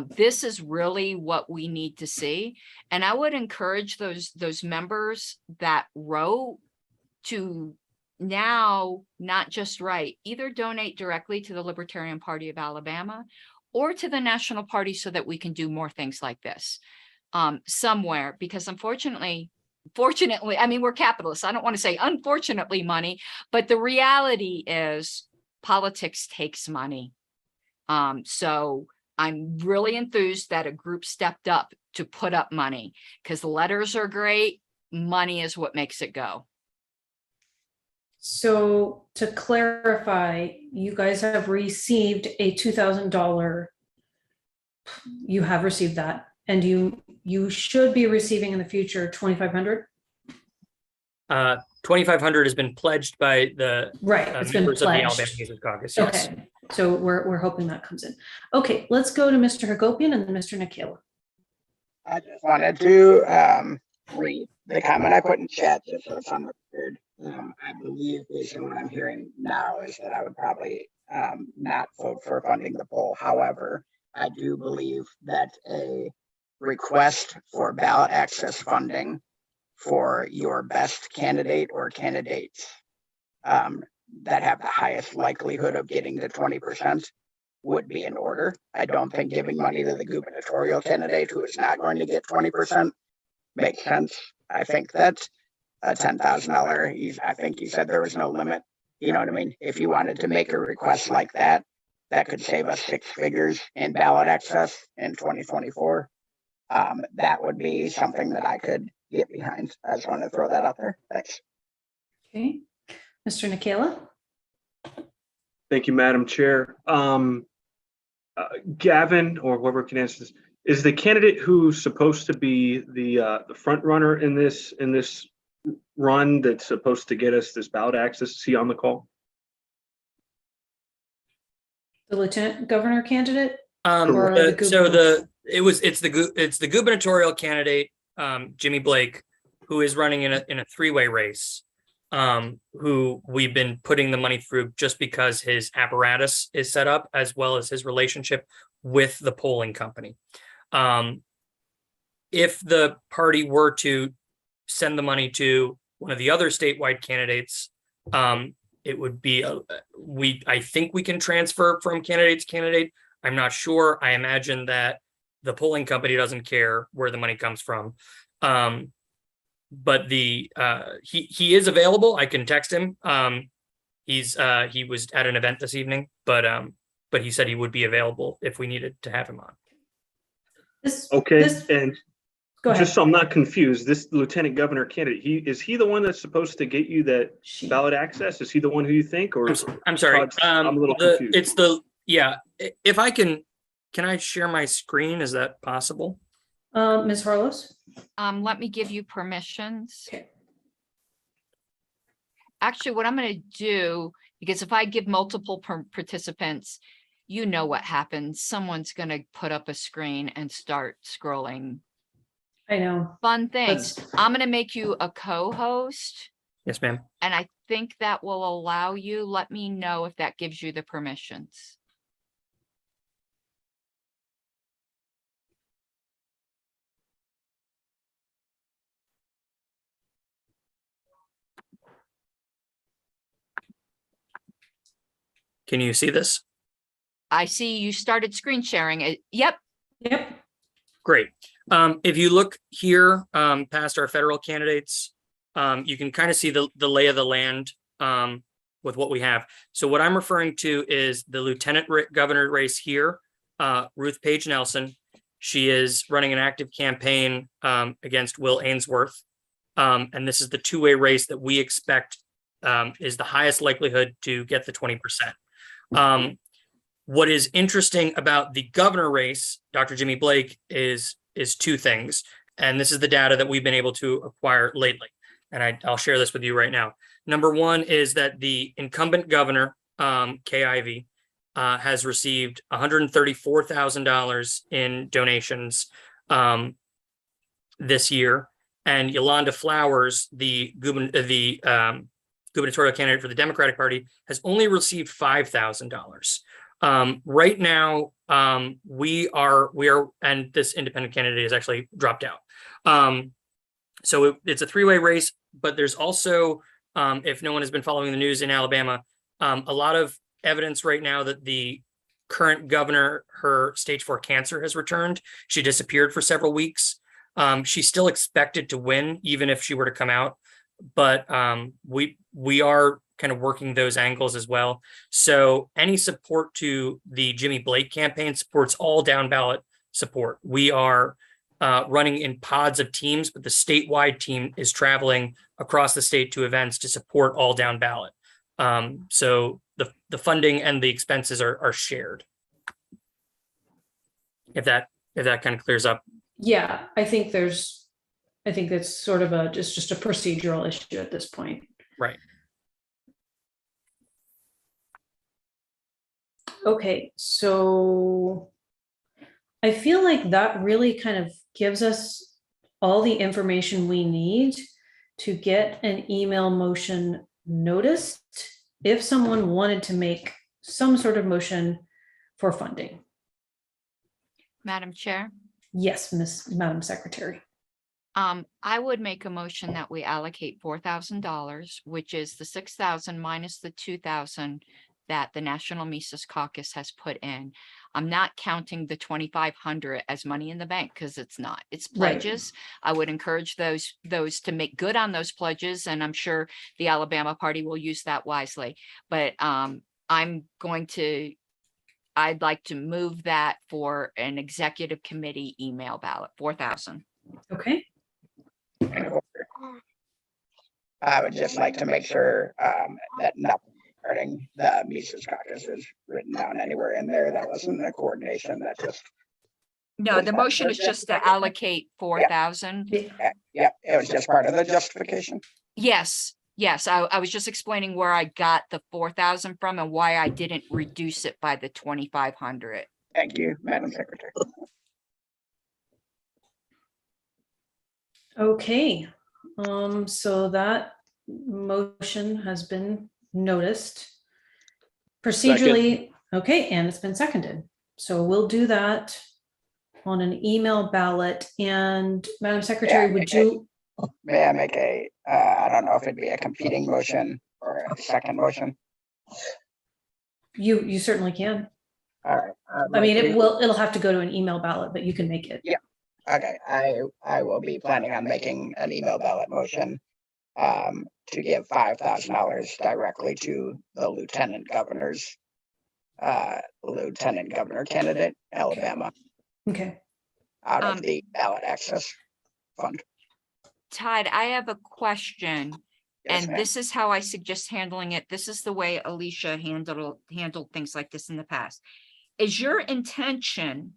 This is really what we need to see. And I would encourage those members that wrote to now not just write, either donate directly to the Libertarian Party of Alabama or to the National Party so that we can do more things like this somewhere, because fortunately, I mean, we're capitalists. I don't want to say unfortunately money, but the reality is politics takes money. So I'm really enthused that a group stepped up to put up money, because the letters are great. Money is what makes it go. So to clarify, you guys have received a $2,000. You have received that, and you should be receiving in the future $2,500. 2,500 has been pledged by the It's been members of the pledged. Alabama Cases Caucus. Yes. Okay, so we're hoping that comes in. Okay, let's go to Mr. Hagopian and then Mr. Nikela. I just wanted to read the comment I put in chat just so it's on the record. I believe, based on what I'm hearing now, is that I would probably not vote for funding the poll. However, I do believe that a request for ballot access funding for your best candidate or candidates that have the highest likelihood of getting the 20% would be in order. I don't think giving money to the gubernatorial candidate who is not going to get 20% makes sense. I think that a $10,000, I think you said there was no limit. You know what I mean? If you wanted to make a request like that, that could save us 6 figures in ballot access in 2024. That would be something that I could get behind. I just want to throw that out there. Thanks. Okay, Mr. Nikela. Thank you, Madam Chair. Gavin, or whoever can answer this, is the candidate who's supposed to be the front runner in this run that's supposed to get us this ballot access? Is he on the call? The lieutenant governor candidate? It's the gubernatorial candidate, Jimmy Blake, who is running in a 3-way race, who we've been putting the money through just because his apparatus is set up, as well as his relationship with the polling company. If the party were to send the money to one of the other statewide candidates, it would be I think we can transfer from candidate to candidate. I'm not sure. I imagine that the polling company doesn't care where the money comes from. But he is available. I can text him. He was at an event this evening, but he said he would be available if we needed to have him on. And go ahead. Just so I'm not confused, this lieutenant governor candidate, is he the one that's supposed to get you that ballot access? Is he the one who you think, or I'm sorry, I'm a little confused. If I can I share my screen? Is that possible? Ms. Harlows? Let me give you permissions. Okay. Actually, what I'm going to do, because if I give multiple participants, you know what happens. Someone's going to put up a screen and start scrolling. I know. Fun things. I'm going to make you a co-host. Yes, ma'am. And I think that will allow you. Let me know if that gives you the permissions. Can you see this? I see you started screen sharing it. Yep. Great. If you look here past our federal candidates, you can kind of see the lay of the land with what we have. So what I'm referring to is the lieutenant governor race here, Ruth Page Nelson. She is running an active campaign against Will Ainsworth. And this is the two-way race that we expect is the highest likelihood to get the 20%. What is interesting about the governor race, Dr. Jimmy Blake, is two things. And this is the data that we've been able to acquire lately. And I'll share this with you right now. Number one is that the incumbent governor, Kay Ivey, has received $134,000 in donations this year. And Yolanda Flowers, the gubernatorial candidate for the Democratic Party, has only received $5,000. Right now, we are, and this independent candidate has actually dropped out. So it's a three-way race, but there's also, if no one has been following the news in Alabama, a lot of evidence right now that the current governor, her stage 4 cancer has returned. She disappeared for several weeks. She's still expected to win, even if she were to come out. But we are kind of working those angles as well. So any support to the Jimmy Blake campaign supports all down ballot support. We are running in pods of teams, but the statewide team is traveling across the state to events to support all down ballot. So the funding and the expenses are shared. If that kind of clears up. Yeah, I think that's sort of just a procedural issue at this point. Right. Okay, so I feel like that really kind of gives us all the information we need to get an email motion noticed if someone wanted to make some sort of motion for funding. Madam Chair? Yes, Madam Secretary. I would make a motion that we allocate $4,000, which is the 6,000 minus the 2,000 that the National Mises Caucus has put in. I'm not counting the 2,500 as money in the bank because it's not. It's pledges. Right. I would encourage those to make good on those pledges, and I'm sure the Alabama party will use that wisely. But I'd like to move that for an executive committee email ballot, 4,000. Okay. I would just like to make sure that nothing regarding the Mises Caucus is written down anywhere in there. That wasn't a coordination. That just. No, the motion is just to allocate 4,000. Yeah, it was just part of the justification. Yes. I was just explaining where I got the 4,000 from and why I didn't reduce it by the 2,500. Thank you, Madam Secretary. Okay, so that motion has been noticed procedurally. Second. Okay, and it's been seconded. So we'll do that on an email ballot. And Madam Secretary, may I make I don't know if it'd be a competing motion or a second motion? You certainly can. All right. I mean, it'll have to go to an email ballot, but you can make it. Yeah. Okay, I will be planning on making an email ballot motion to give $5,000 directly to the lieutenant governor candidate, Alabama. Okay. Out of the ballot access fund. Todd, I have a question, Yes, and this is how I suggest handling it. This is the way Alicia handled things like this in the past. Is your intention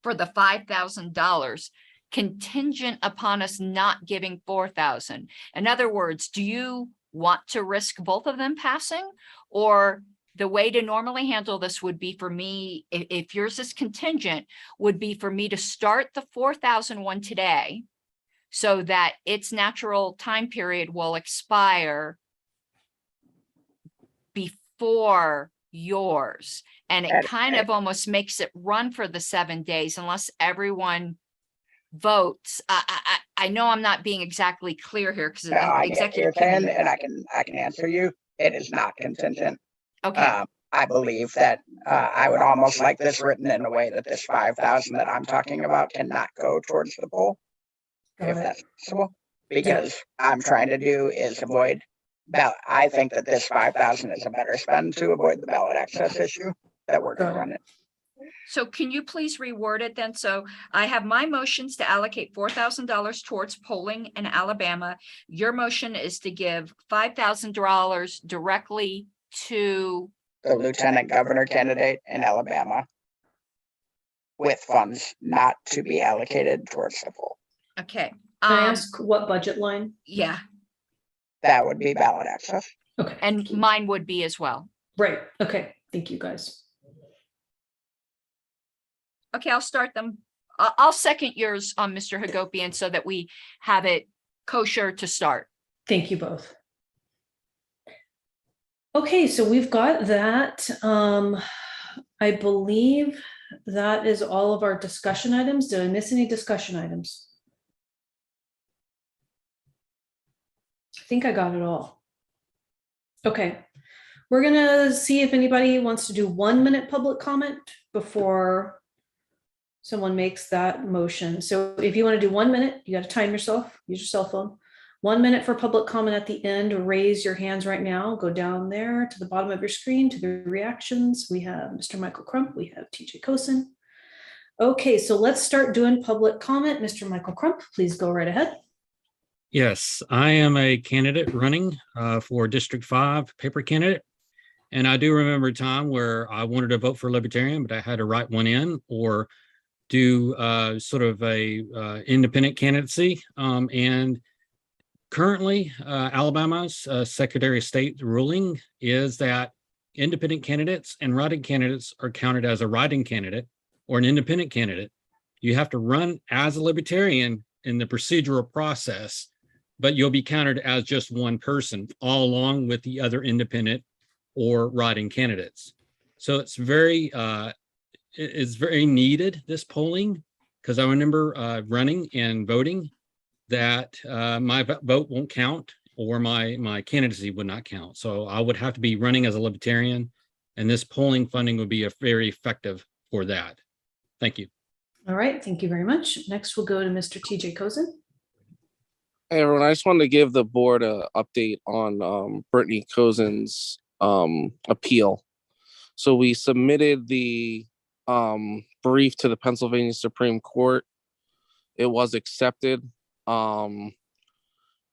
for the $5,000 contingent upon us not giving 4,000? In other words, do you want to risk both of them passing? Or the way to normally handle this would be for me, if yours is contingent, would be for me to start the 4,000 one today so that its natural time period will expire before yours. And it kind of almost makes it run for the 7 days unless everyone votes. I know I'm not being exactly clear here because executive and I can answer you. It is not contingent. Okay. I believe that I would almost like this written in a way that this 5,000 that I'm talking about cannot go towards the poll, if that's possible. because I'm trying to do is avoid ballot. I think that this 5,000 is a better spend to avoid the ballot access issue that we're going to run it. So can you please reword it then? So I have my motions to allocate $4,000 towards polling in Alabama. Your motion is to give $5,000 directly to The lieutenant governor candidate in Alabama with funds not to be allocated towards the poll. okay. Can I ask what budget line? Yeah, That would be ballot access. Okay. and mine would be as well. Right. Okay. Thank you, guys. Okay, I'll start them. I'll second yours on Mr. Hagopian so that we have it kosher to start. Thank you both. Okay, so we've got that. I believe that is all of our discussion items. Did I miss any discussion items? I think I got it all. Okay, we're gonna see if anybody wants to do 1 minute public comment before someone makes that motion. So if you want to do 1 minute, you got to time yourself, use your cell phone. 1 minute for public comment at the end. Raise your hands right now. Go down there to the bottom of your screen to the reactions. We have Mr. Michael Crump. We have TJ Kosen. Okay, so let's start doing public comment. Mr. Michael Crump, please go right ahead. Yes, I am a candidate running for District 5 paper candidate. And I do remember a time where I wanted to vote for Libertarian, but I had to write one in or do sort of a independent candidacy. And currently, Alabama's Secretary of State ruling is that independent candidates and writing candidates are counted as a writing candidate or an independent candidate. You have to run as a Libertarian in the procedural process, but you'll be counted as just one person all along with the other independent or writing candidates. So it's very needed, this polling, because I remember running and voting that my vote won't count or my candidacy would not count. So I would have to be running as a Libertarian, and this polling funding would be very effective for that. Thank you. All right, thank you very much. Next, we'll go to Mr. TJ Kosen. Hey everyone, I just wanted to give the board an update on Brittany Kosen's appeal. So we submitted the brief to the Pennsylvania Supreme Court. It was accepted. And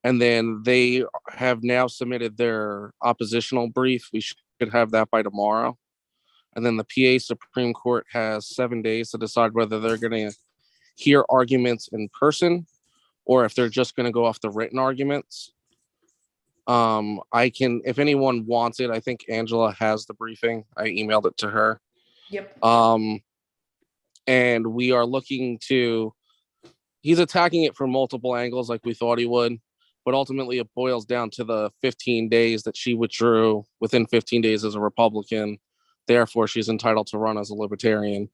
then they have now submitted their oppositional brief. We should have that by tomorrow. And then the PA Supreme Court has 7 days to decide whether they're going to hear arguments in person or if they're just going to go off the written arguments. I can, if anyone wants it, I think Angela has the briefing. I emailed it to her. Yep. And we are looking to, he's attacking it from multiple angles like we thought he would, but ultimately it boils down to the 15 days that she withdrew within 15 days as a Republican. Therefore, she's entitled to run as a Libertarian,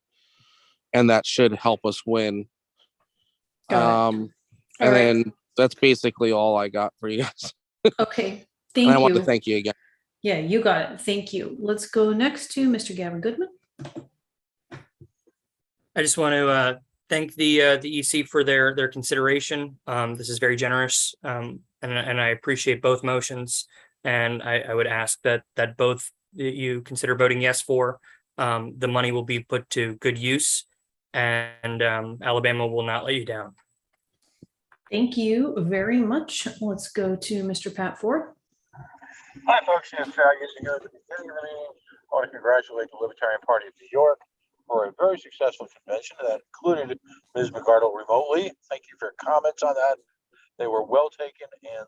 and that should help us win. And then that's basically all I got for you guys. Okay, thank you. And I want to thank you again. Yeah, you got it. Thank you. Let's go next to Mr. Gavin Goodman. I just want to thank the EC for their consideration. This is very generous, and I appreciate both motions. And I would ask that both you consider voting yes for. The money will be put to good use, and Alabama will not let you down. Thank you very much. Let's go to Mr. Pat Ford. Hi, folks. It's Fergus here at the beginning of the meeting. I want to congratulate the Libertarian Party of New York for a very successful convention that included Ms. McArdle remotely. Thank you for your comments on that. They were well taken, and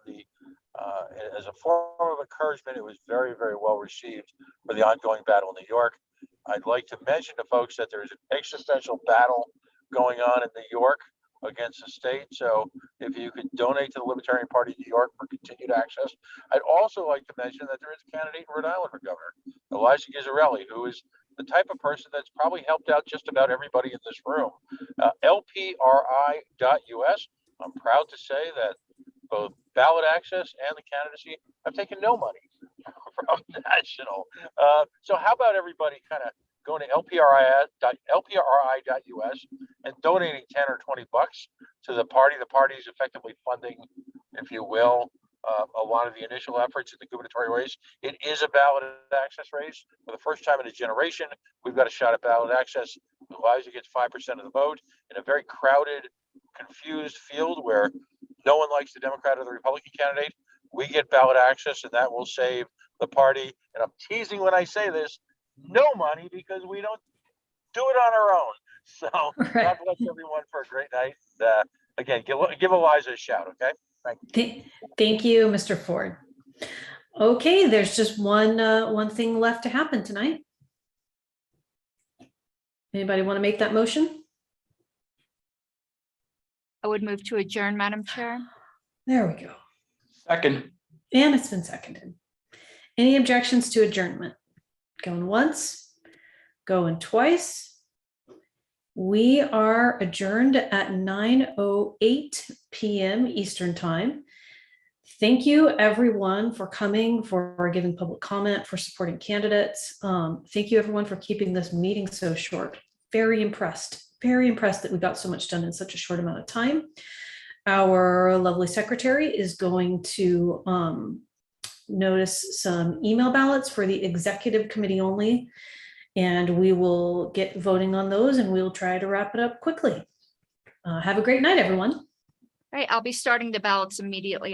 as a form of encouragement, it was very, very well received for the ongoing battle in New York. I'd like to mention to folks that there's an existential battle going on in New York against the state. So if you could donate to the Libertarian Party of New York for continued access. I'd also like to mention that there is a candidate in Rhode Island for governor, Elijah Ghizzarelli, who is the type of person that's probably helped out just about everybody in this room. LPRI.us. I'm proud to say that both ballot access and the candidacy have taken no money from national. So how about everybody kind of going to LPRI.us and donating 10 or 20 bucks to the party. The party is effectively funding if you will, a lot of the initial efforts in the gubernatorial race. It is a ballot access race. For the first time in a generation, we've got a shot at ballot access. Elijah gets 5% of the vote in a very crowded, confused field where no one likes the Democrat or the Republican candidate. We get ballot access, and that will save the party. And I'm teasing when I say this, no money, because we don't do it on our own. So God bless everyone for a great night. Again, give Eliza a shout, okay? Thank you. Thank you, Mr. Ford. Okay, there's just one thing left to happen tonight. Anybody want to make that motion? I would move to adjourn, Madam Chair. There we go. Second. And it's been seconded. Any objections to adjournment? Going once, going twice. We are adjourned at 9:08 p.m. Eastern Time. Thank you, everyone, for coming, for giving public comment, for supporting candidates. Thank you, everyone, for keeping this meeting so short. Very impressed that we got so much done in such a short amount of time. Our lovely secretary is going to notice some email ballots for the executive committee only, and we will get voting on those, and we'll try to wrap it up quickly. Have a great night, everyone. All right, I'll be starting the ballots immediately after